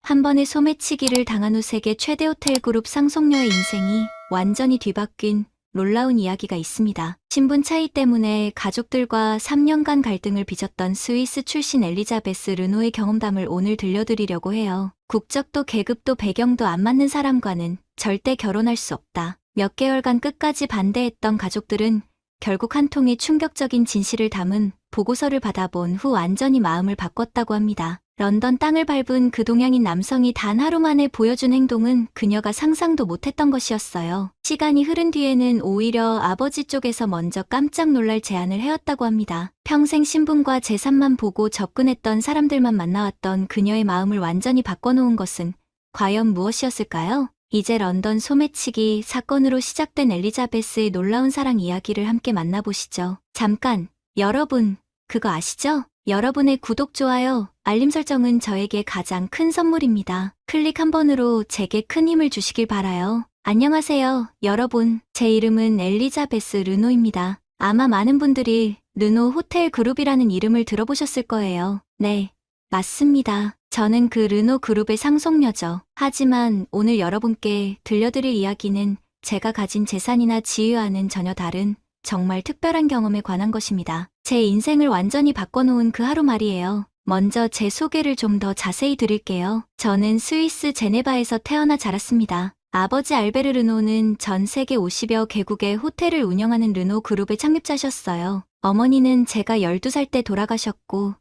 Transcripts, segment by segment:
한 번의 소매치기를 당한 후 세계 최대 호텔 그룹 상속녀의 인생이 완전히 뒤바뀐 놀라운 이야기가 있습니다. 신분 차이 때문에 가족들과 3년간 갈등을 빚었던 스위스 출신 엘리자베스 르노의 경험담을 오늘 들려드리려고 해요. 국적도 계급도 배경도 안 맞는 사람과는 절대 결혼할 수 없다. 몇 개월간 끝까지 반대했던 가족들은 결국 한 통의 충격적인 진실을 담은 보고서를 받아본 후 완전히 마음을 바꿨다고 합니다. 런던 땅을 밟은 그 동양인 남성이 단 하루 만에 보여준 행동은 그녀가 상상도 못했던 것이었어요. 시간이 흐른 뒤에는 오히려 아버지 쪽에서 먼저 깜짝 놀랄 제안을 해왔다고 합니다. 평생 신분과 재산만 보고 접근했던 사람들만 만나왔던 그녀의 마음을 완전히 바꿔놓은 것은 과연 무엇이었을까요? 이제 런던 소매치기 사건으로 시작된 엘리자베스의 놀라운 사랑 이야기를 함께 만나보시죠. 잠깐, 여러분, 그거 아시죠? 여러분의 구독, 좋아요, 알림 설정은 저에게 가장 큰 선물입니다. 클릭 한 번으로 제게 큰 힘을 주시길 바라요. 안녕하세요, 여러분. 제 이름은 엘리자베스 르노입니다. 아마 많은 분들이 르노 호텔 그룹이라는 이름을 들어보셨을 거예요. 네, 맞습니다. 저는 그 르노 그룹의 상속녀죠. 하지만 오늘 여러분께 들려드릴 이야기는 제가 가진 재산이나 지위와는 전혀 다른 정말 특별한 경험에 관한 것입니다. 제 인생을 완전히 바꿔놓은 그 하루 말이에요. 먼저 제 소개를 좀 더 자세히 드릴게요. 저는 스위스 제네바에서 태어나 자랐습니다. 아버지 알베르 르노는 전 세계 50여 개국의 호텔을 운영하는 르노 그룹의 창립자셨어요. 어머니는 제가 12살 때 돌아가셨고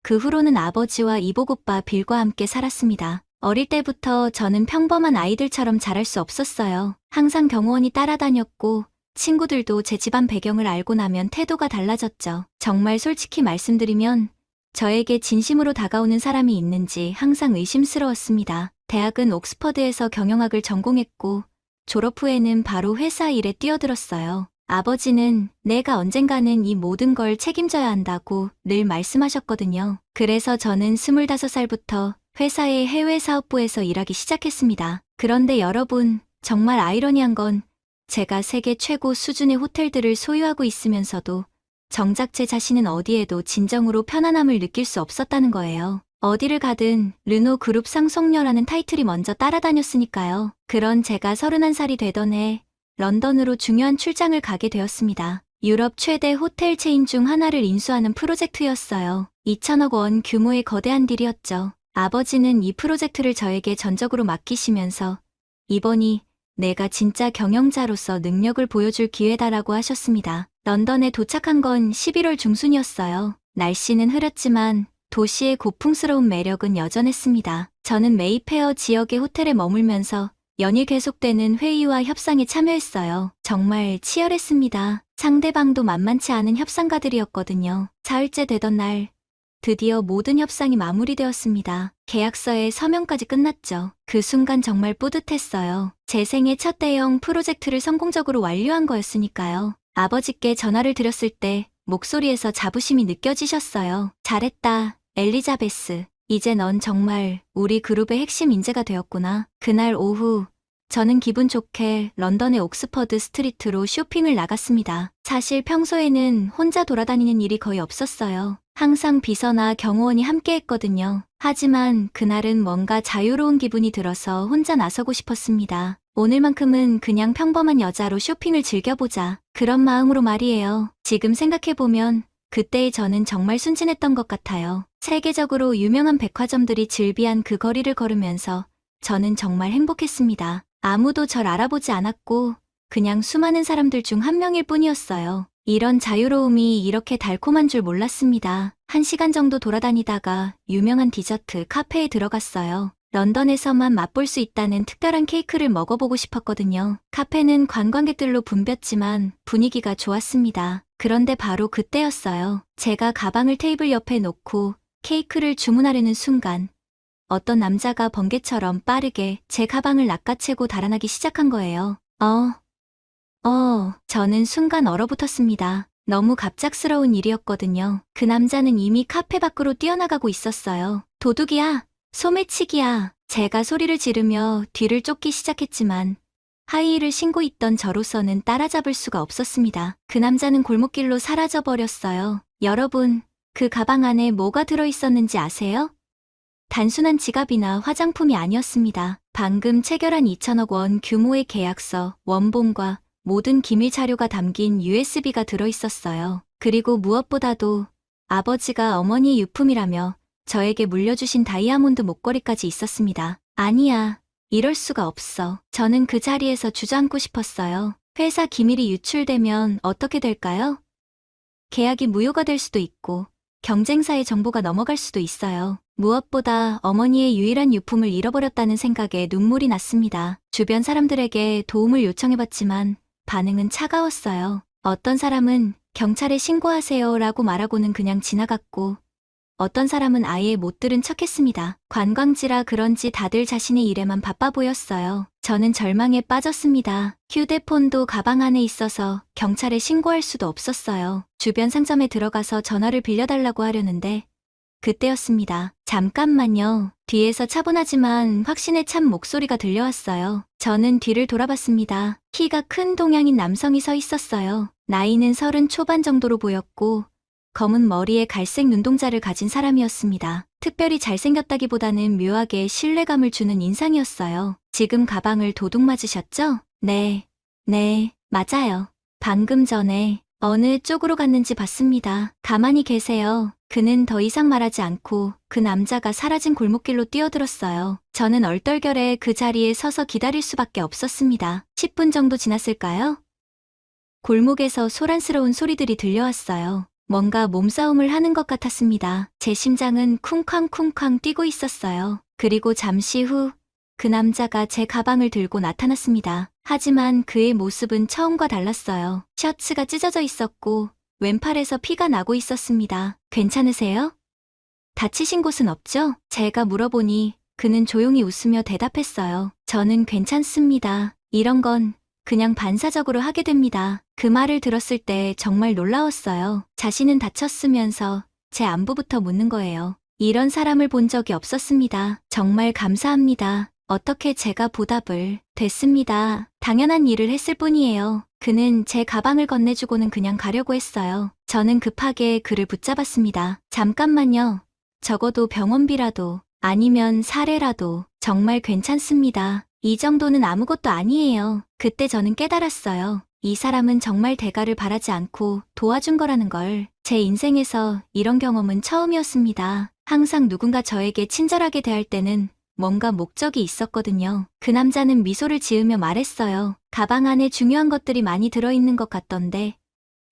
그 후로는 아버지와 이복 오빠 빌과 함께 살았습니다. 어릴 때부터 저는 평범한 아이들처럼 자랄 수 없었어요. 항상 경호원이 따라다녔고 친구들도 제 집안 배경을 알고 나면 태도가 달라졌죠. 정말 솔직히 말씀드리면 저에게 진심으로 다가오는 사람이 있는지 항상 의심스러웠습니다. 대학은 옥스퍼드에서 경영학을 전공했고 졸업 후에는 바로 회사 일에 뛰어들었어요. 아버지는 내가 언젠가는 이 모든 걸 책임져야 한다고 늘 말씀하셨거든요. 그래서 저는 25살부터 회사의 해외 사업부에서 일하기 시작했습니다. 그런데 여러분, 정말 아이러니한 건 제가 세계 최고 수준의 호텔들을 소유하고 있으면서도 정작 제 자신은 어디에도 진정으로 편안함을 느낄 수 없었다는 거예요. 어디를 가든 르노 그룹 상속녀라는 타이틀이 먼저 따라다녔으니까요. 그런 제가 31살이 되던 해 런던으로 중요한 출장을 가게 되었습니다. 유럽 최대 호텔 체인 중 하나를 인수하는 프로젝트였어요. 2천억 원 규모의 거대한 딜이었죠. 아버지는 이 프로젝트를 저에게 전적으로 맡기시면서 이번이 내가 진짜 경영자로서 능력을 보여줄 기회다라고 하셨습니다. 런던에 도착한 건 11월 중순이었어요. 날씨는 흐렸지만 도시의 고풍스러운 매력은 여전했습니다. 저는 메이페어 지역의 호텔에 머물면서 연일 계속되는 회의와 협상에 참여했어요. 정말 치열했습니다. 상대방도 만만치 않은 협상가들이었거든요. 사흘째 되던 날 드디어 모든 협상이 마무리되었습니다. 계약서에 서명까지 끝났죠. 그 순간 정말 뿌듯했어요. 제 생애 첫 대형 프로젝트를 성공적으로 완료한 거였으니까요. 아버지께 전화를 드렸을 때 목소리에서 자부심이 느껴지셨어요. 잘했다, 엘리자베스. 이제 넌 정말 우리 그룹의 핵심 인재가 되었구나. 그날 오후 저는 기분 좋게 런던의 옥스퍼드 스트리트로 쇼핑을 나갔습니다. 사실 평소에는 혼자 돌아다니는 일이 거의 없었어요. 항상 비서나 경호원이 함께 했거든요. 하지만 그날은 뭔가 자유로운 기분이 들어서 혼자 나서고 싶었습니다. 오늘만큼은 그냥 평범한 여자로 쇼핑을 즐겨보자. 그런 마음으로 말이에요. 지금 생각해보면 그때의 저는 정말 순진했던 것 같아요. 세계적으로 유명한 백화점들이 즐비한 그 거리를 걸으면서 저는 정말 행복했습니다. 아무도 절 알아보지 않았고 그냥 수많은 사람들 중 한 명일 뿐이었어요. 이런 자유로움이 이렇게 달콤한 줄 몰랐습니다. 1시간 정도 돌아다니다가 유명한 디저트 카페에 들어갔어요. 런던에서만 맛볼 수 있다는 특별한 케이크를 먹어보고 싶었거든요. 카페는 관광객들로 붐볐지만 분위기가 좋았습니다. 그런데 바로 그때였어요. 제가 가방을 테이블 옆에 놓고 케이크를 주문하려는 순간 어떤 남자가 번개처럼 빠르게 제 가방을 낚아채고 달아나기 시작한 거예요. 저는 순간 얼어붙었습니다. 너무 갑작스러운 일이었거든요. 그 남자는 이미 카페 밖으로 뛰어나가고 있었어요. 도둑이야! 소매치기야! 제가 소리를 지르며 뒤를 쫓기 시작했지만 하이힐을 신고 있던 저로서는 따라잡을 수가 없었습니다. 그 남자는 골목길로 사라져버렸어요. 여러분, 그 가방 안에 뭐가 들어있었는지 아세요? 단순한 지갑이나 화장품이 아니었습니다. 방금 체결한 2천억 원 규모의 계약서, 원본과 모든 기밀 자료가 담긴 USB가 들어있었어요. 그리고 무엇보다도 아버지가 어머니의 유품이라며 저에게 물려주신 다이아몬드 목걸이까지 있었습니다. 아니야, 이럴 수가 없어. 저는 그 자리에서 주저앉고 싶었어요. 회사 기밀이 유출되면 어떻게 될까요? 계약이 무효가 될 수도 있고 경쟁사의 정보가 넘어갈 수도 있어요. 무엇보다 어머니의 유일한 유품을 잃어버렸다는 생각에 눈물이 났습니다. 주변 사람들에게 도움을 요청해봤지만 반응은 차가웠어요. 어떤 사람은 경찰에 신고하세요 라고 말하고는 그냥 지나갔고 어떤 사람은 아예 못 들은 척했습니다. 관광지라 그런지 다들 자신의 일에만 바빠 보였어요. 저는 절망에 빠졌습니다. 휴대폰도 가방 안에 있어서 경찰에 신고할 수도 없었어요. 주변 상점에 들어가서 전화를 빌려달라고 하려는데 그때였습니다. 잠깐만요. 뒤에서 차분하지만 확신에 찬 목소리가 들려왔어요. 저는 뒤를 돌아봤습니다. 키가 큰 동양인 남성이 서 있었어요. 나이는 30 초반 정도로 보였고 검은 머리에 갈색 눈동자를 가진 사람이었습니다. 특별히 잘생겼다기보다는 묘하게 신뢰감을 주는 인상이었어요. 지금 가방을 도둑 맞으셨죠? 네, 맞아요. 방금 전에 어느 쪽으로 갔는지 봤습니다. 가만히 계세요. 그는 더 이상 말하지 않고 그 남자가 사라진 골목길로 뛰어들었어요. 저는 얼떨결에 그 자리에 서서 기다릴 수밖에 없었습니다. 10분 정도 지났을까요? 골목에서 소란스러운 소리들이 들려왔어요. 뭔가 몸싸움을 하는 것 같았습니다. 제 심장은 쿵쾅쿵쾅 뛰고 있었어요. 그리고 잠시 후 그 남자가 제 가방을 들고 나타났습니다. 하지만 그의 모습은 처음과 달랐어요. 셔츠가 찢어져 있었고 왼팔에서 피가 나고 있었습니다. 괜찮으세요? 다치신 곳은 없죠? 제가 물어보니 그는 조용히 웃으며 대답했어요. 저는 괜찮습니다. 이런 건 그냥 반사적으로 하게 됩니다. 그 말을 들었을 때 정말 놀라웠어요. 자신은 다쳤으면서 제 안부부터 묻는 거예요. 이런 사람을 본 적이 없었습니다. 정말 감사합니다. 어떻게 제가 보답을. 됐습니다. 당연한 일을 했을 뿐이에요. 그는 제 가방을 건네주고는 그냥 가려고 했어요. 저는 급하게 그를 붙잡았습니다. 잠깐만요. 적어도 병원비라도 아니면 사례라도 정말 괜찮습니다. 이 정도는 아무것도 아니에요. 그때 저는 깨달았어요. 이 사람은 정말 대가를 바라지 않고 도와준 거라는 걸. 제 인생에서 이런 경험은 처음이었습니다. 항상 누군가 저에게 친절하게 대할 때는 뭔가 목적이 있었거든요. 그 남자는 미소를 지으며 말했어요. 가방 안에 중요한 것들이 많이 들어있는 것 같던데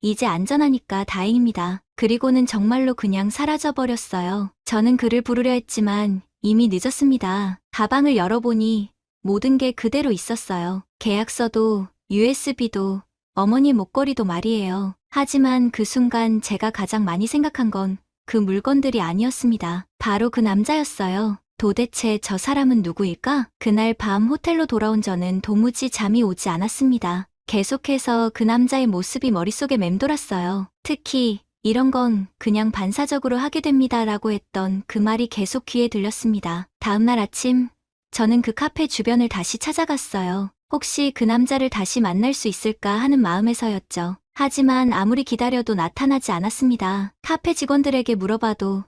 이제 안전하니까 다행입니다. 그리고는 정말로 그냥 사라져버렸어요. 저는 그를 부르려 했지만 이미 늦었습니다. 가방을 열어보니 모든 게 그대로 있었어요. 계약서도 USB도 어머니 목걸이도 말이에요. 하지만 그 순간 제가 가장 많이 생각한 건 그 물건들이 아니었습니다. 바로 그 남자였어요. 도대체 저 사람은 누구일까? 그날 밤 호텔로 돌아온 저는 도무지 잠이 오지 않았습니다. 계속해서 그 남자의 모습이 머릿속에 맴돌았어요. 특히 이런 건 그냥 반사적으로 하게 됩니다 라고 했던 그 말이 계속 귀에 들렸습니다. 다음날 아침 저는 그 카페 주변을 다시 찾아갔어요. 혹시 그 남자를 다시 만날 수 있을까 하는 마음에서였죠. 하지만 아무리 기다려도 나타나지 않았습니다. 카페 직원들에게 물어봐도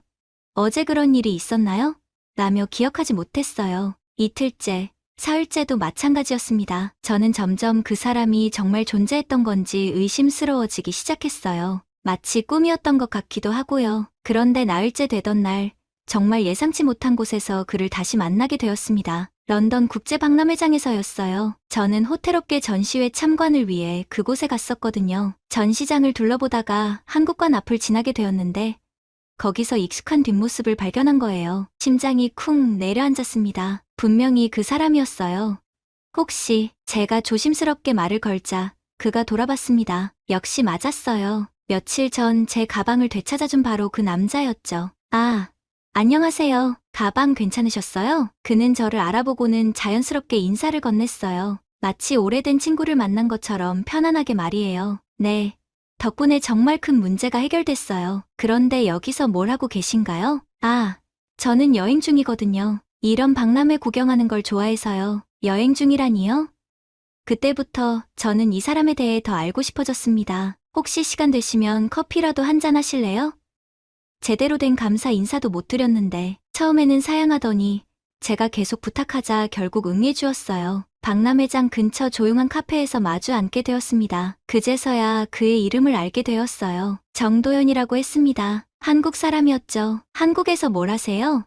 어제 그런 일이 있었나요? 라며 기억하지 못했어요. 이틀째, 사흘째도 마찬가지였습니다. 저는 점점 그 사람이 정말 존재했던 건지 의심스러워지기 시작했어요. 마치 꿈이었던 것 같기도 하고요. 그런데 나흘째 되던 날, 정말 예상치 못한 곳에서 그를 다시 만나게 되었습니다. 런던 국제박람회장에서였어요. 저는 호텔업계 전시회 참관을 위해 그곳에 갔었거든요. 전시장을 둘러보다가 한국관 앞을 지나게 되었는데 거기서 익숙한 뒷모습을 발견한 거예요. 심장이 쿵 내려앉았습니다. 분명히 그 사람이었어요. 혹시 제가 조심스럽게 말을 걸자 그가 돌아봤습니다. 역시 맞았어요. 며칠 전 제 가방을 되찾아준 바로 그 남자였죠. 아, 안녕하세요. 가방 괜찮으셨어요? 그는 저를 알아보고는 자연스럽게 인사를 건넸어요. 마치 오래된 친구를 만난 것처럼 편안하게 말이에요. 네. 덕분에 정말 큰 문제가 해결됐어요. 그런데 여기서 뭘 하고 계신가요? 아, 저는 여행 중이거든요. 이런 박람회 구경하는 걸 좋아해서요. 여행 중이라니요? 그때부터 저는 이 사람에 대해 더 알고 싶어졌습니다. 혹시 시간 되시면 커피라도 한잔 하실래요? 제대로 된 감사 인사도 못 드렸는데 처음에는 사양하더니 제가 계속 부탁하자 결국 응해주었어요. 박람회장 근처 조용한 카페에서 마주 앉게 되었습니다. 그제서야 그의 이름을 알게 되었어요. 정도연이라고 했습니다. 한국 사람이었죠. 한국에서 뭘 하세요?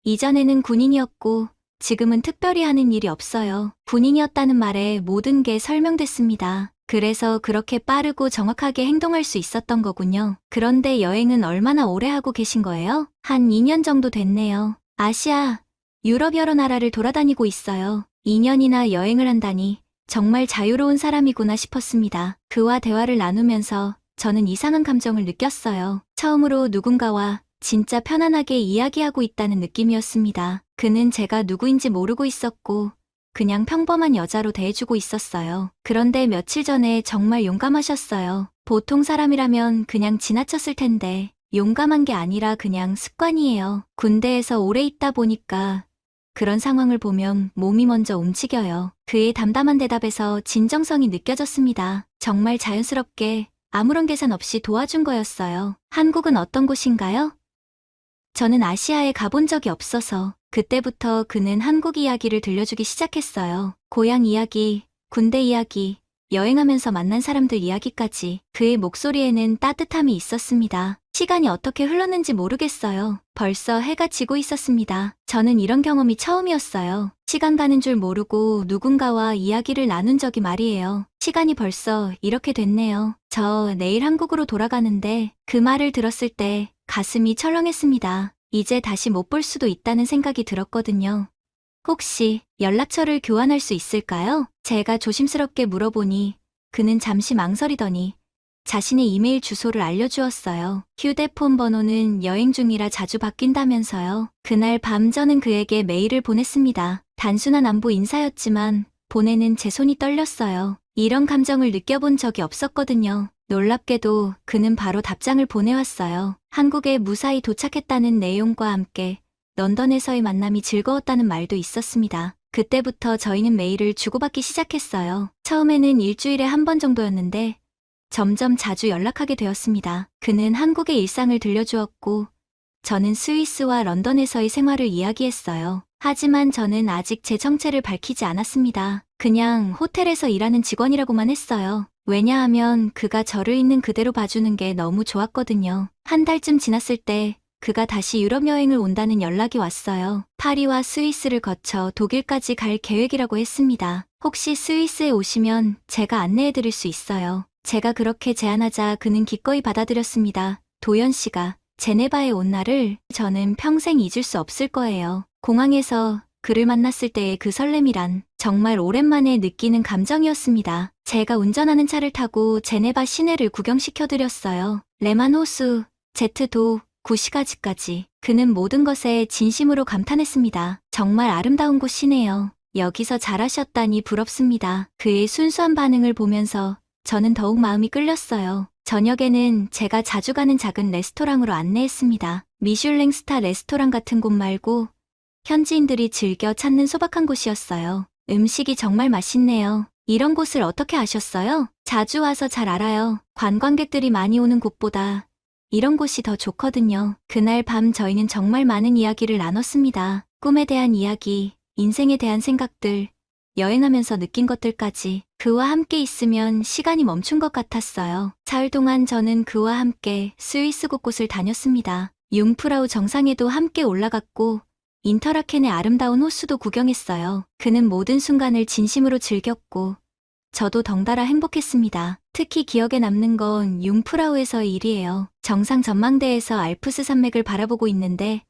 이전에는 군인이었고 지금은 특별히 하는 일이 없어요. 군인이었다는 말에 모든 게 설명됐습니다. 그래서 그렇게 빠르고 정확하게 행동할 수 있었던 거군요. 그런데 여행은 얼마나 오래 하고 계신 거예요? 한 2년 정도 됐네요. 아시아, 유럽 여러 나라를 돌아다니고 있어요. 2년이나 여행을 한다니 정말 자유로운 사람이구나 싶었습니다. 그와 대화를 나누면서 저는 이상한 감정을 느꼈어요. 처음으로 누군가와 진짜 편안하게 이야기하고 있다는 느낌이었습니다. 그는 제가 누구인지 모르고 있었고 그냥 평범한 여자로 대해주고 있었어요. 그런데 며칠 전에 정말 용감하셨어요. 보통 사람이라면 그냥 지나쳤을 텐데 용감한 게 아니라 그냥 습관이에요. 군대에서 오래 있다 보니까 그런 상황을 보면 몸이 먼저 움직여요. 그의 담담한 대답에서 진정성이 느껴졌습니다. 정말 자연스럽게 아무런 계산 없이 도와준 거였어요. 한국은 어떤 곳인가요? 저는 아시아에 가본 적이 없어서 그때부터 그는 한국 이야기를 들려주기 시작했어요. 고향 이야기, 군대 이야기, 여행하면서 만난 사람들 이야기까지 그의 목소리에는 따뜻함이 있었습니다. 시간이 어떻게 흘렀는지 모르겠어요. 벌써 해가 지고 있었습니다. 저는 이런 경험이 처음이었어요. 시간 가는 줄 모르고 누군가와 이야기를 나눈 적이 말이에요. 시간이 벌써 이렇게 됐네요. 저 내일 한국으로 돌아가는데 그 말을 들었을 때 가슴이 철렁했습니다. 이제 다시 못 볼 수도 있다는 생각이 들었거든요. 혹시 연락처를 교환할 수 있을까요? 제가 조심스럽게 물어보니 그는 잠시 망설이더니 자신의 이메일 주소를 알려주었어요. 휴대폰 번호는 여행 중이라 자주 바뀐다면서요. 그날 밤 저는 그에게 메일을 보냈습니다. 단순한 안부 인사였지만 보내는 제 손이 떨렸어요. 이런 감정을 느껴본 적이 없었거든요. 놀랍게도 그는 바로 답장을 보내왔어요. 한국에 무사히 도착했다는 내용과 함께 런던에서의 만남이 즐거웠다는 말도 있었습니다. 그때부터 저희는 메일을 주고받기 시작했어요. 처음에는 일주일에 한 번 정도였는데 점점 자주 연락하게 되었습니다. 그는 한국의 일상을 들려주었고 저는 스위스와 런던에서의 생활을 이야기했어요. 하지만 저는 아직 제 정체를 밝히지 않았습니다. 그냥 호텔에서 일하는 직원이라고만 했어요. 왜냐하면 그가 저를 있는 그대로 봐주는 게 너무 좋았거든요. 한 달쯤 지났을 때 그가 다시 유럽 여행을 온다는 연락이 왔어요. 파리와 스위스를 거쳐 독일까지 갈 계획이라고 했습니다. 혹시 스위스에 오시면 제가 안내해드릴 수 있어요. 제가 그렇게 제안하자 그는 기꺼이 받아들였습니다. 도연 씨가 제네바에 온 날을 저는 평생 잊을 수 없을 거예요. 공항에서 그를 만났을 때의 그 설렘이란 정말 오랜만에 느끼는 감정이었습니다. 제가 운전하는 차를 타고 제네바 시내를 구경시켜드렸어요. 레만 호수, 제트도, 구시가지까지. 그는 모든 것에 진심으로 감탄했습니다. 정말 아름다운 곳이네요. 여기서 잘하셨다니 부럽습니다. 그의 순수한 반응을 보면서 저는 더욱 마음이 끌렸어요. 저녁에는 제가 자주 가는 작은 레스토랑으로 안내했습니다. 미슐랭 스타 레스토랑 같은 곳 말고 현지인들이 즐겨 찾는 소박한 곳이었어요. 음식이 정말 맛있네요. 이런 곳을 어떻게 아셨어요? 자주 와서 잘 알아요. 관광객들이 많이 오는 곳보다 이런 곳이 더 좋거든요. 그날 밤 저희는 정말 많은 이야기를 나눴습니다. 꿈에 대한 이야기, 인생에 대한 생각들, 여행하면서 느낀 것들까지. 그와 함께 있으면 시간이 멈춘 것 같았어요. 사흘 동안 저는 그와 함께 스위스 곳곳을 다녔습니다. 융프라우 정상에도 함께 올라갔고 인터라켄의 아름다운 호수도 구경했어요. 그는 모든 순간을 진심으로 즐겼고 저도 덩달아 행복했습니다. 특히 기억에 남는 건 융프라우에서의 일이에요. 정상 전망대에서 알프스 산맥을 바라보고 있는데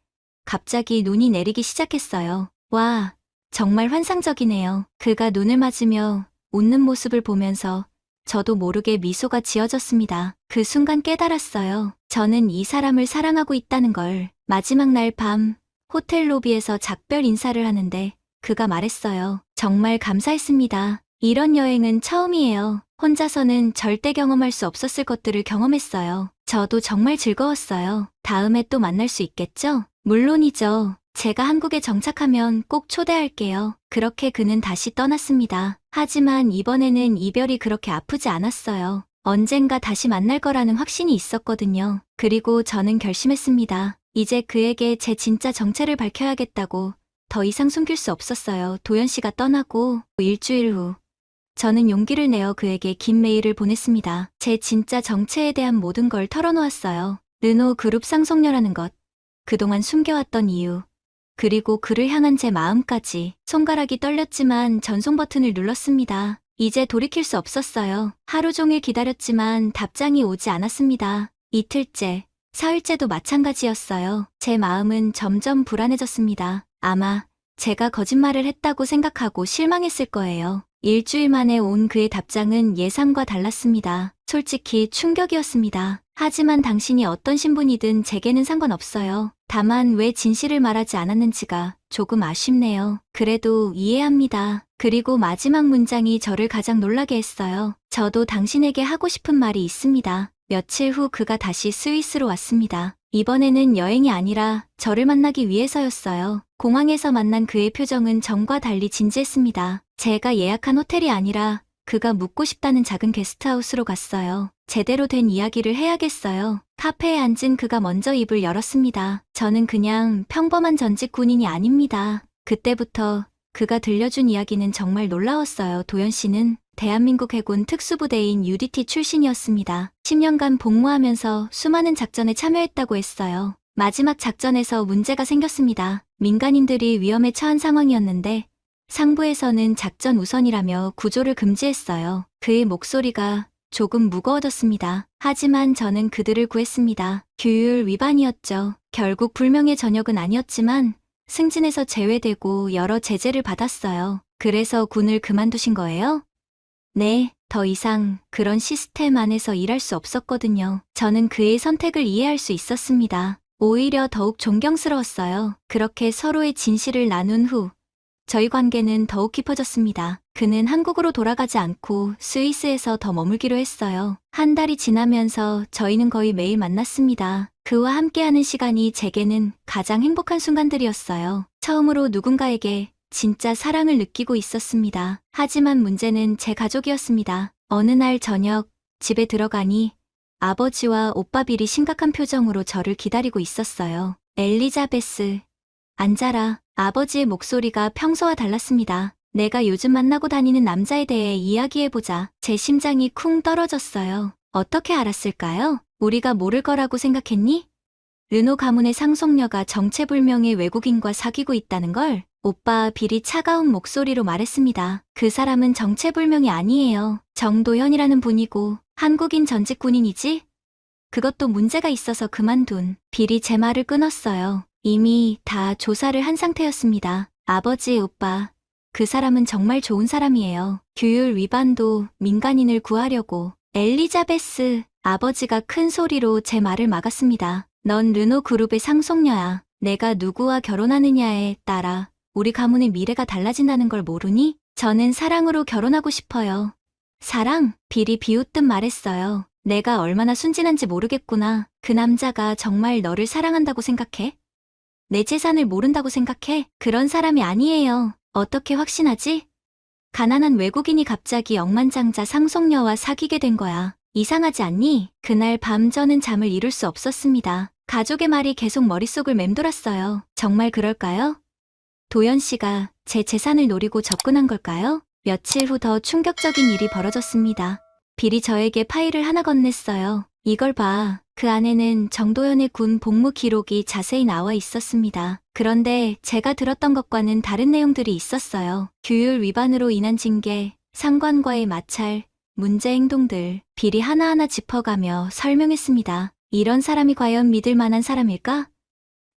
갑자기 눈이 내리기 시작했어요. 와, 정말 환상적이네요. 그가 눈을 맞으며 웃는 모습을 보면서 저도 모르게 미소가 지어졌습니다. 그 순간 깨달았어요. 저는 이 사람을 사랑하고 있다는 걸. 마지막 날 밤 호텔 로비에서 작별 인사를 하는데 그가 말했어요. 정말 감사했습니다. 이런 여행은 처음이에요. 혼자서는 절대 경험할 수 없었을 것들을 경험했어요. 저도 정말 즐거웠어요. 다음에 또 만날 수 있겠죠? 물론이죠. 제가 한국에 정착하면 꼭 초대할게요. 그렇게 그는 다시 떠났습니다. 하지만 이번에는 이별이 그렇게 아프지 않았어요. 언젠가 다시 만날 거라는 확신이 있었거든요. 그리고 저는 결심했습니다. 이제 그에게 제 진짜 정체를 밝혀야겠다고. 더 이상 숨길 수 없었어요. 도연 씨가 떠나고 일주일 후 저는 용기를 내어 그에게 긴 메일을 보냈습니다. 제 진짜 정체에 대한 모든 걸 털어놓았어요. 르노 그룹 상속녀라는 것, 그동안 숨겨왔던 이유, 그리고 그를 향한 제 마음까지. 손가락이 떨렸지만 전송 버튼을 눌렀습니다. 이제 돌이킬 수 없었어요. 하루 종일 기다렸지만 답장이 오지 않았습니다. 이틀째, 사흘째도 마찬가지였어요. 제 마음은 점점 불안해졌습니다. 아마 제가 거짓말을 했다고 생각하고 실망했을 거예요. 일주일 만에 온 그의 답장은 예상과 달랐습니다. 솔직히 충격이었습니다. 하지만 당신이 어떤 신분이든 제게는 상관없어요. 다만 왜 진실을 말하지 않았는지가 조금 아쉽네요. 그래도 이해합니다. 그리고 마지막 문장이 저를 가장 놀라게 했어요. 저도 당신에게 하고 싶은 말이 있습니다. 며칠 후 그가 다시 스위스로 왔습니다. 이번에는 여행이 아니라 저를 만나기 위해서였어요. 공항에서 만난 그의 표정은 전과 달리 진지했습니다. 제가 예약한 호텔이 아니라 그가 묵고 싶다는 작은 게스트하우스로 갔어요. 제대로 된 이야기를 해야겠어요. 카페에 앉은 그가 먼저 입을 열었습니다. 저는 그냥 평범한 전직 군인이 아닙니다. 그때부터 그가 들려준 이야기는 정말 놀라웠어요. 도연 씨는 대한민국 해군 특수부대인 UDT 출신이었습니다. 10년간 복무하면서 수많은 작전에 참여했다고 했어요. 마지막 작전에서 문제가 생겼습니다. 민간인들이 위험에 처한 상황이었는데 상부에서는 작전 우선이라며 구조를 금지했어요. 그의 목소리가 조금 무거워졌습니다. 하지만 저는 그들을 구했습니다. 규율 위반이었죠. 결국 불명예 전역은 아니었지만 승진에서 제외되고 여러 제재를 받았어요. 그래서 군을 그만두신 거예요? 네, 더 이상 그런 시스템 안에서 일할 수 없었거든요. 저는 그의 선택을 이해할 수 있었습니다. 오히려 더욱 존경스러웠어요. 그렇게 서로의 진실을 나눈 후 저희 관계는 더욱 깊어졌습니다. 그는 한국으로 돌아가지 않고 스위스에서 더 머물기로 했어요. 한 달이 지나면서 저희는 거의 매일 만났습니다. 그와 함께하는 시간이 제게는 가장 행복한 순간들이었어요. 처음으로 누군가에게 진짜 사랑을 느끼고 있었습니다. 하지만 문제는 제 가족이었습니다. 어느 날 저녁 집에 들어가니 아버지와 오빠 빌이 심각한 표정으로 저를 기다리고 있었어요. 엘리자베스, 앉아라. 아버지의 목소리가 평소와 달랐습니다. 내가 요즘 만나고 다니는 남자에 대해 이야기해보자. 제 심장이 쿵 떨어졌어요. 어떻게 알았을까요? 우리가 모를 거라고 생각했니? 르노 가문의 상속녀가 정체불명의 외국인과 사귀고 있다는 걸 오빠 빌이 차가운 목소리로 말했습니다. 그 사람은 정체불명이 아니에요. 정도현이라는 분이고 한국인 전직 군인이지? 그것도 문제가 있어서 그만둔. 빌이 제 말을 끊었어요. 이미 다 조사를 한 상태였습니다. 아버지, 오빠, 그 사람은 정말 좋은 사람이에요. 규율 위반도 민간인을 구하려고. 엘리자베스, 아버지가 큰 소리로 제 말을 막았습니다. 넌 르노 그룹의 상속녀야. 내가 누구와 결혼하느냐에 따라 우리 가문의 미래가 달라진다는 걸 모르니? 저는 사랑으로 결혼하고 싶어요. 사랑? 빌이 비웃듯 말했어요. 내가 얼마나 순진한지 모르겠구나. 그 남자가 정말 너를 사랑한다고 생각해? 내 재산을 모른다고 생각해? 그런 사람이 아니에요. 어떻게 확신하지? 가난한 외국인이 갑자기 억만장자 상속녀와 사귀게 된 거야. 이상하지 않니? 그날 밤 저는 잠을 이룰 수 없었습니다. 가족의 말이 계속 머릿속을 맴돌았어요. 정말 그럴까요? 도연 씨가 제 재산을 노리고 접근한 걸까요? 며칠 후 더 충격적인 일이 벌어졌습니다. 빌이 저에게 파일을 하나 건넸어요. 이걸 봐. 그 안에는 정도현의 군 복무 기록이 자세히 나와 있었습니다. 그런데 제가 들었던 것과는 다른 내용들이 있었어요. 규율 위반으로 인한 징계, 상관과의 마찰, 문제 행동들, 빌이 하나하나 짚어가며 설명했습니다. 이런 사람이 과연 믿을 만한 사람일까?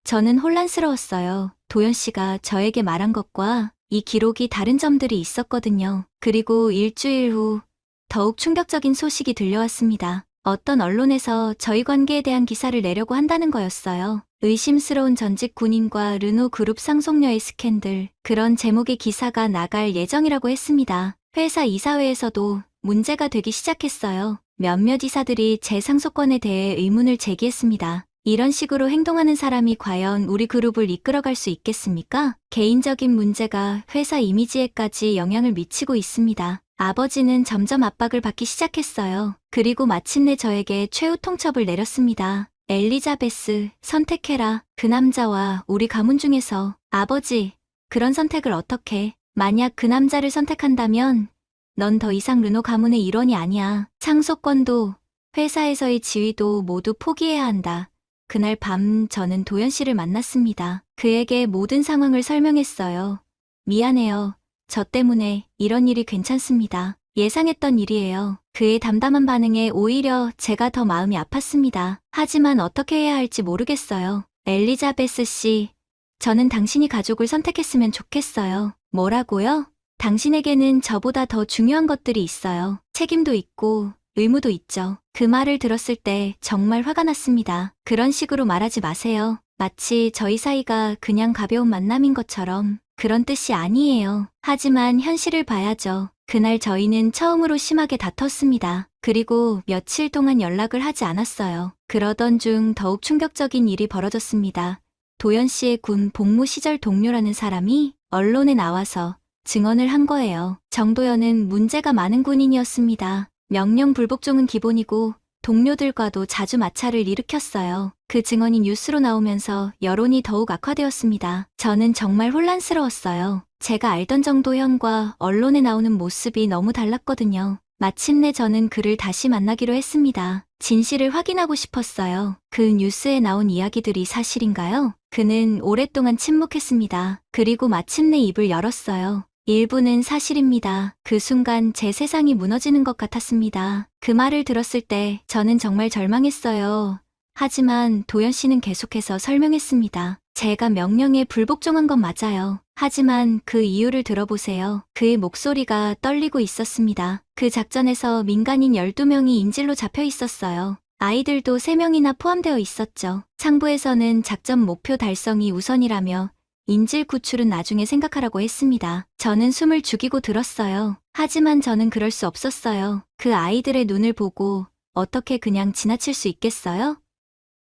저는 혼란스러웠어요. 도연 씨가 저에게 말한 것과 이 기록이 다른 점들이 있었거든요. 그리고 일주일 후 더욱 충격적인 소식이 들려왔습니다. 어떤 언론에서 저희 관계에 대한 기사를 내려고 한다는 거였어요. 의심스러운 전직 군인과 르노 그룹 상속녀의 스캔들, 그런 제목의 기사가 나갈 예정이라고 했습니다. 회사 이사회에서도 문제가 되기 시작했어요. 몇몇 이사들이 제 상속권에 대해 의문을 제기했습니다. 이런 식으로 행동하는 사람이 과연 우리 그룹을 이끌어갈 수 있겠습니까? 개인적인 문제가 회사 이미지에까지 영향을 미치고 있습니다. 아버지는 점점 압박을 받기 시작했어요. 그리고 마침내 저에게 최후 통첩을 내렸습니다. 엘리자베스, 선택해라. 그 남자와 우리 가문 중에서. 아버지, 그런 선택을 어떻게? 만약 그 남자를 선택한다면 넌 더 이상 르노 가문의 일원이 아니야. 상속권도 회사에서의 지위도 모두 포기해야 한다. 그날 밤 저는 도연 씨를 만났습니다. 그에게 모든 상황을 설명했어요. 미안해요. 저 때문에 이런 일이 괜찮습니다. 예상했던 일이에요. 그의 담담한 반응에 오히려 제가 더 마음이 아팠습니다. 하지만 어떻게 해야 할지 모르겠어요. 엘리자베스 씨, 저는 당신이 가족을 선택했으면 좋겠어요. 뭐라고요? 당신에게는 저보다 더 중요한 것들이 있어요. 책임도 있고 의무도 있죠. 그 말을 들었을 때 정말 화가 났습니다. 그런 식으로 말하지 마세요. 마치 저희 사이가 그냥 가벼운 만남인 것처럼. 그런 뜻이 아니에요. 하지만 현실을 봐야죠. 그날 저희는 처음으로 심하게 다퉜습니다. 그리고 며칠 동안 연락을 하지 않았어요. 그러던 중 더욱 충격적인 일이 벌어졌습니다. 도연 씨의 군 복무 시절 동료라는 사람이 언론에 나와서 증언을 한 거예요. 정도연은 문제가 많은 군인이었습니다. 명령 불복종은 기본이고 동료들과도 자주 마찰을 일으켰어요. 그 증언이 뉴스로 나오면서 여론이 더욱 악화되었습니다. 저는 정말 혼란스러웠어요. 제가 알던 정도현과 언론에 나오는 모습이 너무 달랐거든요. 마침내 저는 그를 다시 만나기로 했습니다. 진실을 확인하고 싶었어요. 그 뉴스에 나온 이야기들이 사실인가요? 그는 오랫동안 침묵했습니다. 그리고 마침내 입을 열었어요. 일부는 사실입니다. 그 순간 제 세상이 무너지는 것 같았습니다. 그 말을 들었을 때 저는 정말 절망했어요. 하지만 도연 씨는 계속해서 설명했습니다. 제가 명령에 불복종한 건 맞아요. 하지만 그 이유를 들어보세요. 그의 목소리가 떨리고 있었습니다. 그 작전에서 민간인 12명이 인질로 잡혀 있었어요. 아이들도 3명이나 포함되어 있었죠. 상부에서는 작전 목표 달성이 우선이라며 인질 구출은 나중에 생각하라고 했습니다. 저는 숨을 죽이고 들었어요. 하지만 저는 그럴 수 없었어요. 그 아이들의 눈을 보고 어떻게 그냥 지나칠 수 있겠어요?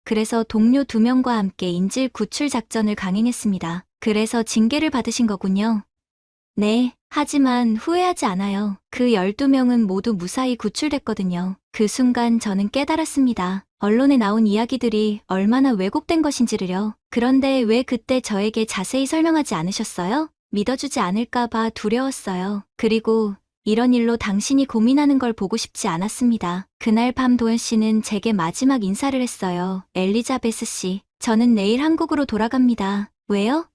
그래서 동료 2명과 함께 인질 구출 작전을 강행했습니다. 그래서 징계를 받으신 거군요. 네, 하지만 후회하지 않아요. 그 12명은 모두 무사히 구출됐거든요. 그 순간 저는 깨달았습니다. 언론에 나온 이야기들이 얼마나 왜곡된 것인지를요. 그런데 왜 그때 저에게 자세히 설명하지 않으셨어요? 믿어주지 않을까봐 두려웠어요. 그리고 이런 일로 당신이 고민하는 걸 보고 싶지 않았습니다. 그날 밤 도연 씨는 제게 마지막 인사를 했어요. 엘리자베스 씨, 저는 내일 한국으로 돌아갑니다. 왜요?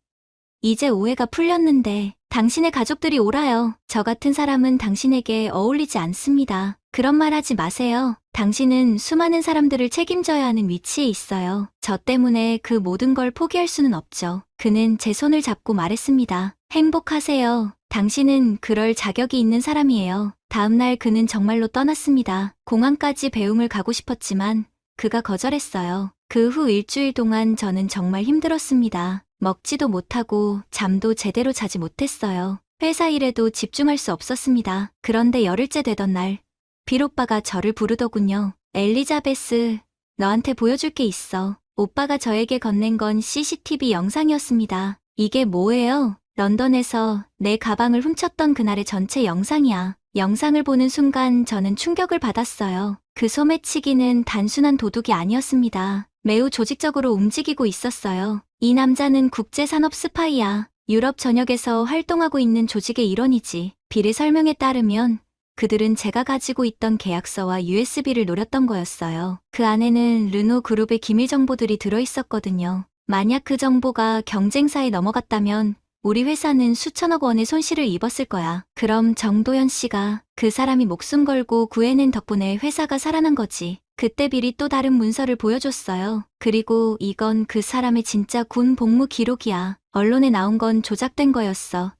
이제 오해가 풀렸는데 당신의 가족들이 오라요. 저 같은 사람은 당신에게 어울리지 않습니다. 그런 말 하지 마세요. 당신은 수많은 사람들을 책임져야 하는 위치에 있어요. 저 때문에 그 모든 걸 포기할 수는 없죠. 그는 제 손을 잡고 말했습니다. 행복하세요. 당신은 그럴 자격이 있는 사람이에요. 다음날 그는 정말로 떠났습니다. 공항까지 배웅을 가고 싶었지만 그가 거절했어요. 그 후 일주일 동안 저는 정말 힘들었습니다. 먹지도 못하고 잠도 제대로 자지 못했어요. 회사 일에도 집중할 수 없었습니다. 그런데 열흘째 되던 날, 빌 오빠가 저를 부르더군요. 엘리자베스, 너한테 보여줄 게 있어. 오빠가 저에게 건넨 건 CCTV 영상이었습니다. 이게 뭐예요? 런던에서 내 가방을 훔쳤던 그날의 전체 영상이야. 영상을 보는 순간 저는 충격을 받았어요. 그 소매치기는 단순한 도둑이 아니었습니다. 매우 조직적으로 움직이고 있었어요. 이 남자는 국제산업 스파이야. 유럽 전역에서 활동하고 있는 조직의 일원이지. 빌의 설명에 따르면 그들은 제가 가지고 있던 계약서와 USB를 노렸던 거였어요. 그 안에는 르노 그룹의 기밀 정보들이 들어있었거든요. 만약 그 정보가 경쟁사에 넘어갔다면 우리 회사는 수천억 원의 손실을 입었을 거야. 그럼 정도연 씨가 그 사람이 목숨 걸고 구해낸 덕분에 회사가 살아난 거지. 그때 빌이 또 다른 문서를 보여줬어요. 그리고 이건 그 사람의 진짜 군 복무 기록이야. 언론에 나온 건 조작된 거였어.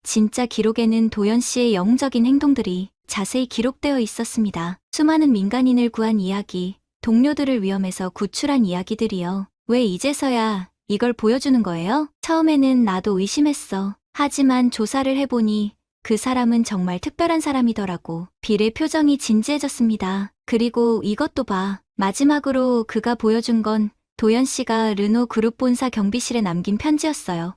진짜 기록에는 도연 씨의 영웅적인 행동들이 자세히 기록되어 있었습니다. 수많은 민간인을 구한 이야기, 동료들을 위험에서 구출한 이야기들이요. 왜 이제서야 이걸 보여주는 거예요? 처음에는 나도 의심했어. 하지만 조사를 해보니 그 사람은 정말 특별한 사람이더라고. 빌의 표정이 진지해졌습니다. 그리고 이것도 봐. 마지막으로 그가 보여준 건 도연 씨가 르노 그룹 본사 경비실에 남긴 편지였어요.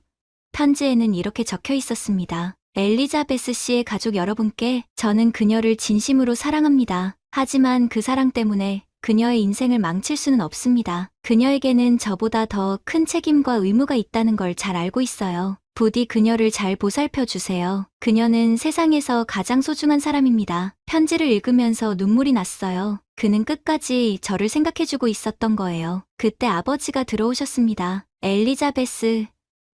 편지에는 이렇게 적혀 있었습니다. 엘리자베스 씨의 가족 여러분께 저는 그녀를 진심으로 사랑합니다. 하지만 그 사랑 때문에 그녀의 인생을 망칠 수는 없습니다. 그녀에게는 저보다 더 큰 책임과 의무가 있다는 걸 잘 알고 있어요. 부디 그녀를 잘 보살펴 주세요. 그녀는 세상에서 가장 소중한 사람입니다. 편지를 읽으면서 눈물이 났어요. 그는 끝까지 저를 생각해주고 있었던 거예요. 그때 아버지가 들어오셨습니다. 엘리자베스,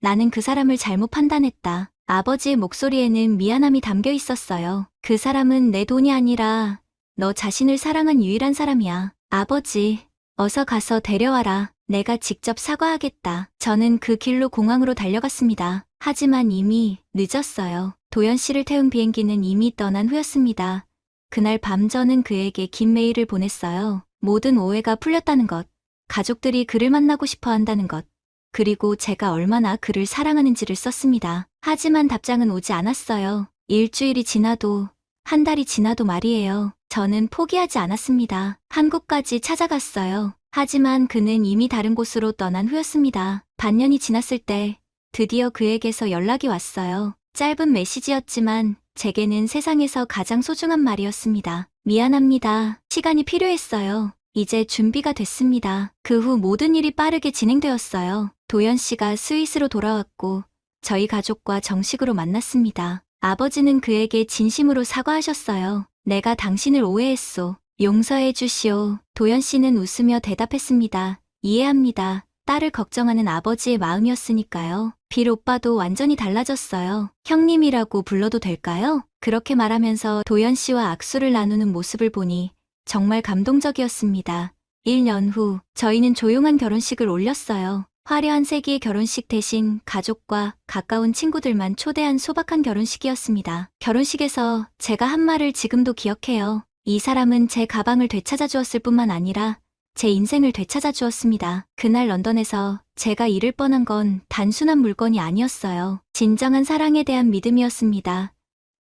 나는 그 사람을 잘못 판단했다. 아버지의 목소리에는 미안함이 담겨 있었어요. 그 사람은 내 돈이 아니라 너 자신을 사랑한 유일한 사람이야. 아버지, 어서 가서 데려와라. 내가 직접 사과하겠다. 저는 그 길로 공항으로 달려갔습니다. 하지만 이미 늦었어요. 도연 씨를 태운 비행기는 이미 떠난 후였습니다. 그날 밤 저는 그에게 긴 메일을 보냈어요. 모든 오해가 풀렸다는 것, 가족들이 그를 만나고 싶어 한다는 것, 그리고 제가 얼마나 그를 사랑하는지를 썼습니다. 하지만 답장은 오지 않았어요. 일주일이 지나도, 한 달이 지나도 말이에요. 저는 포기하지 않았습니다. 한국까지 찾아갔어요. 하지만 그는 이미 다른 곳으로 떠난 후였습니다. 반년이 지났을 때 드디어 그에게서 연락이 왔어요. 짧은 메시지였지만 제게는 세상에서 가장 소중한 말이었습니다. 미안합니다. 시간이 필요했어요. 이제 준비가 됐습니다. 그 후 모든 일이 빠르게 진행되었어요. 도연 씨가 스위스로 돌아왔고 저희 가족과 정식으로 만났습니다. 아버지는 그에게 진심으로 사과하셨어요. 내가 당신을 오해했소. 용서해 주시오. 도연 씨는 웃으며 대답했습니다. 이해합니다. 딸을 걱정하는 아버지의 마음이었으니까요. 빌 오빠도 완전히 달라졌어요. 형님이라고 불러도 될까요? 그렇게 말하면서 도연 씨와 악수를 나누는 모습을 보니 정말 감동적이었습니다. 1년 후 저희는 조용한 결혼식을 올렸어요. 화려한 세기의 결혼식 대신 가족과 가까운 친구들만 초대한 소박한 결혼식이었습니다. 결혼식에서 제가 한 말을 지금도 기억해요. 이 사람은 제 가방을 되찾아 주었을 뿐만 아니라 제 인생을 되찾아 주었습니다. 그날 런던에서 제가 잃을 뻔한 건 단순한 물건이 아니었어요. 진정한 사랑에 대한 믿음이었습니다.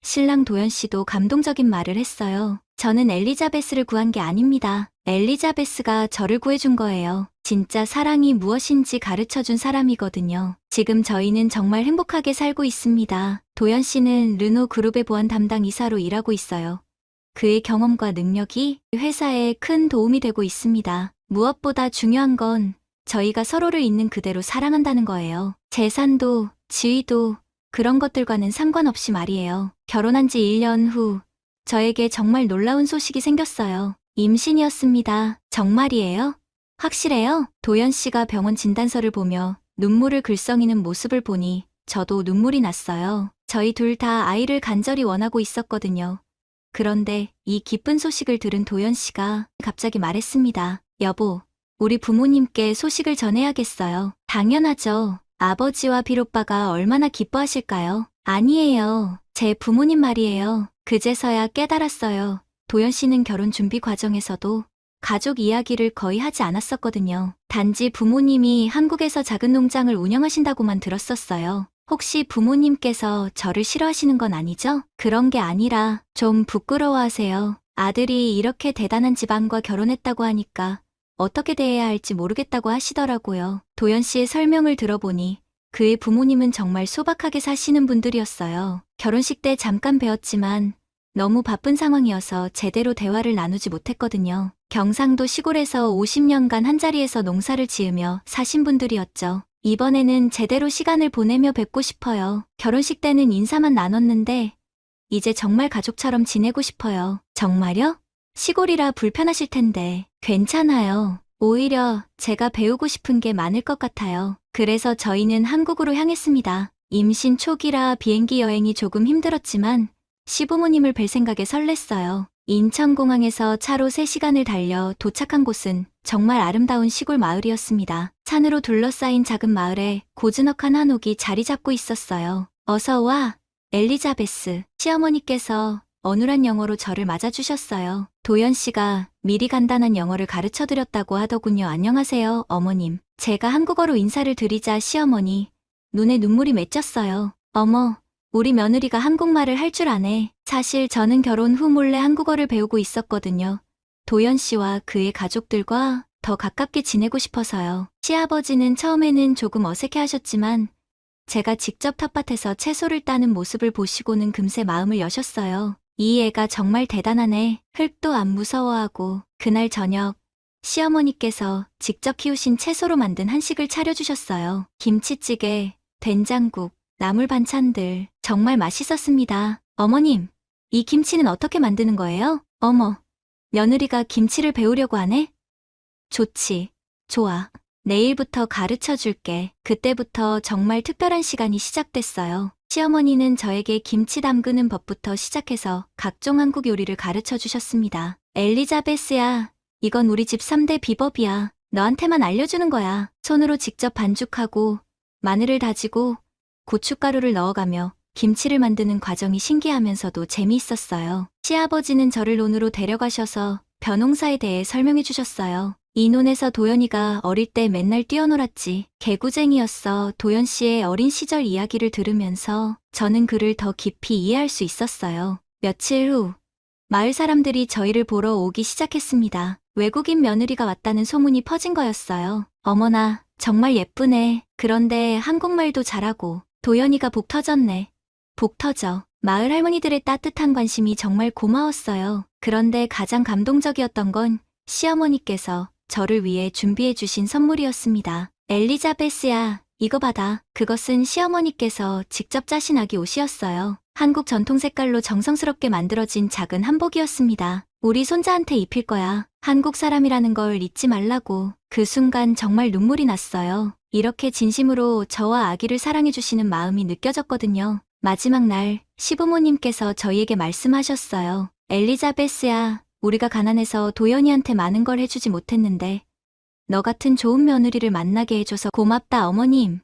신랑 도연 씨도 감동적인 말을 했어요. 저는 엘리자베스를 구한 게 아닙니다. 엘리자베스가 저를 구해준 거예요. 진짜 사랑이 무엇인지 가르쳐준 사람이거든요. 지금 저희는 정말 행복하게 살고 있습니다. 도연 씨는 르노 그룹의 보안 담당 이사로 일하고 있어요. 그의 경험과 능력이 회사에 큰 도움이 되고 있습니다. 무엇보다 중요한 건 저희가 서로를 있는 그대로 사랑한다는 거예요. 재산도, 지위도, 그런 것들과는 상관없이 말이에요. 결혼한 지 1년 후 저에게 정말 놀라운 소식이 생겼어요. 임신이었습니다. 정말이에요? 확실해요? 도연 씨가 병원 진단서를 보며 눈물을 글썽이는 모습을 보니 저도 눈물이 났어요. 저희 둘 다 아이를 간절히 원하고 있었거든요. 그런데 이 기쁜 소식을 들은 도연 씨가 갑자기 말했습니다. 여보, 우리 부모님께 소식을 전해야겠어요. 당연하죠. 아버지와 빌 오빠가 얼마나 기뻐하실까요? 아니에요. 제 부모님 말이에요. 그제서야 깨달았어요. 도연 씨는 결혼 준비 과정에서도 가족 이야기를 거의 하지 않았었거든요. 단지 부모님이 한국에서 작은 농장을 운영하신다고만 들었었어요. 혹시 부모님께서 저를 싫어하시는 건 아니죠? 그런 게 아니라 좀 부끄러워하세요. 아들이 이렇게 대단한 집안과 결혼했다고 하니까 어떻게 대해야 할지 모르겠다고 하시더라고요. 도연 씨의 설명을 들어보니 그의 부모님은 정말 소박하게 사시는 분들이었어요. 결혼식 때 잠깐 뵈었지만 너무 바쁜 상황이어서 제대로 대화를 나누지 못했거든요. 경상도 시골에서 50년간 한자리에서 농사를 지으며 사신 분들이었죠. 이번에는 제대로 시간을 보내며 뵙고 싶어요. 결혼식 때는 인사만 나눴는데 이제 정말 가족처럼 지내고 싶어요. 정말요? 시골이라 불편하실 텐데 괜찮아요. 오히려 제가 배우고 싶은 게 많을 것 같아요. 그래서 저희는 한국으로 향했습니다. 임신 초기라 비행기 여행이 조금 힘들었지만 시부모님을 뵐 생각에 설렜어요. 인천공항에서 차로 3시간을 달려 도착한 곳은 정말 아름다운 시골 마을이었습니다. 산으로 둘러싸인 작은 마을에 고즈넉한 한옥이 자리 잡고 있었어요. 어서 와, 엘리자베스. 시어머니께서 어눌한 영어로 저를 맞아주셨어요. 도연 씨가 미리 간단한 영어를 가르쳐드렸다고 하더군요. 안녕하세요, 어머님. 제가 한국어로 인사를 드리자 시어머니 눈에 눈물이 맺혔어요. 어머, 우리 며느리가 한국말을 할 줄 아네. 사실 저는 결혼 후 몰래 한국어를 배우고 있었거든요. 도연 씨와 그의 가족들과 더 가깝게 지내고 싶어서요. 시아버지는 처음에는 조금 어색해 하셨지만 제가 직접 텃밭에서 채소를 따는 모습을 보시고는 금세 마음을 여셨어요. 이 애가 정말 대단하네. 흙도 안 무서워하고. 그날 저녁 시어머니께서 직접 키우신 채소로 만든 한식을 차려주셨어요. 김치찌개, 된장국, 나물 반찬들 정말 맛있었습니다. 어머님, 이 김치는 어떻게 만드는 거예요? 어머, 며느리가 김치를 배우려고 하네? 좋지, 좋아. 내일부터 가르쳐 줄게. 그때부터 정말 특별한 시간이 시작됐어요. 시어머니는 저에게 김치 담그는 법부터 시작해서 각종 한국 요리를 가르쳐 주셨습니다. 엘리자베스야, 이건 우리 집 3대 비법이야. 너한테만 알려주는 거야. 손으로 직접 반죽하고 마늘을 다지고 고춧가루를 넣어가며 김치를 만드는 과정이 신기하면서도 재미있었어요. 시아버지는 저를 논으로 데려가셔서 벼농사에 대해 설명해 주셨어요. 이 논에서 도연이가 어릴 때 맨날 뛰어놀았지. 개구쟁이였어. 도연 씨의 어린 시절 이야기를 들으면서 저는 그를 더 깊이 이해할 수 있었어요. 며칠 후 마을 사람들이 저희를 보러 오기 시작했습니다. 외국인 며느리가 왔다는 소문이 퍼진 거였어요. 어머나, 정말 예쁘네. 그런데 한국말도 잘하고 도연이가 복 터졌네. 복 터져. 마을 할머니들의 따뜻한 관심이 정말 고마웠어요. 그런데 가장 감동적이었던 건 시어머니께서 저를 위해 준비해 주신 선물이었습니다. 엘리자베스야, 이거 받아. 그것은 시어머니께서 직접 짜신 아기 옷이었어요. 한국 전통 색깔로 정성스럽게 만들어진 작은 한복이었습니다. 우리 손자한테 입힐 거야. 한국 사람이라는 걸 잊지 말라고. 그 순간 정말 눈물이 났어요. 이렇게 진심으로 저와 아기를 사랑해 주시는 마음이 느껴졌거든요. 마지막 날 시부모님께서 저희에게 말씀하셨어요. 엘리자베스야, 우리가 가난해서 도연이한테 많은 걸 해주지 못했는데 너 같은 좋은 며느리를 만나게 해줘서 고맙다 어머님.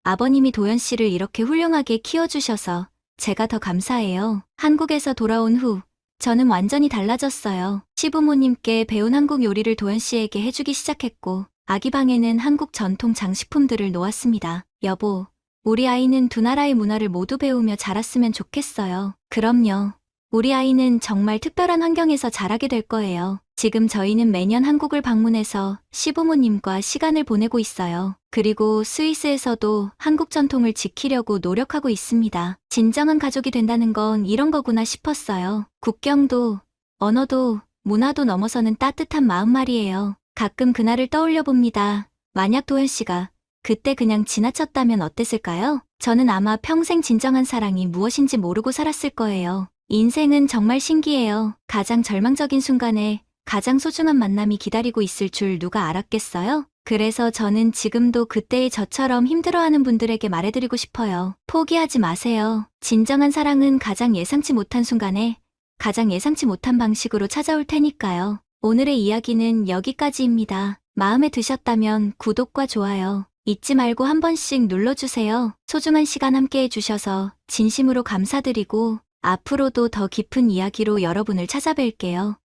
아버님이 도연 씨를 이렇게 훌륭하게 키워주셔서 제가 더 감사해요. 한국에서 돌아온 후 저는 완전히 달라졌어요. 시부모님께 배운 한국 요리를 도연 씨에게 해주기 시작했고 아기 방에는 한국 전통 장식품들을 놓았습니다. 여보, 우리 아이는 두 나라의 문화를 모두 배우며 자랐으면 좋겠어요. 그럼요. 우리 아이는 정말 특별한 환경에서 자라게 될 거예요. 지금 저희는 매년 한국을 방문해서 시부모님과 시간을 보내고 있어요. 그리고 스위스에서도 한국 전통을 지키려고 노력하고 있습니다. 진정한 가족이 된다는 건 이런 거구나 싶었어요. 국경도, 언어도, 문화도 넘어서는 따뜻한 마음 말이에요. 가끔 그날을 떠올려 봅니다. 만약 도현 씨가 그때 그냥 지나쳤다면 어땠을까요? 저는 아마 평생 진정한 사랑이 무엇인지 모르고 살았을 거예요. 인생은 정말 신기해요. 가장 절망적인 순간에 가장 소중한 만남이 기다리고 있을 줄 누가 알았겠어요? 그래서 저는 지금도 그때의 저처럼 힘들어하는 분들에게 말해드리고 싶어요. 포기하지 마세요. 진정한 사랑은 가장 예상치 못한 순간에 가장 예상치 못한 방식으로 찾아올 테니까요. 오늘의 이야기는 여기까지입니다. 마음에 드셨다면 구독과 좋아요 잊지 말고 한 번씩 눌러주세요. 소중한 시간 함께 해주셔서 진심으로 감사드리고 앞으로도 더 깊은 이야기로 여러분을 찾아뵐게요.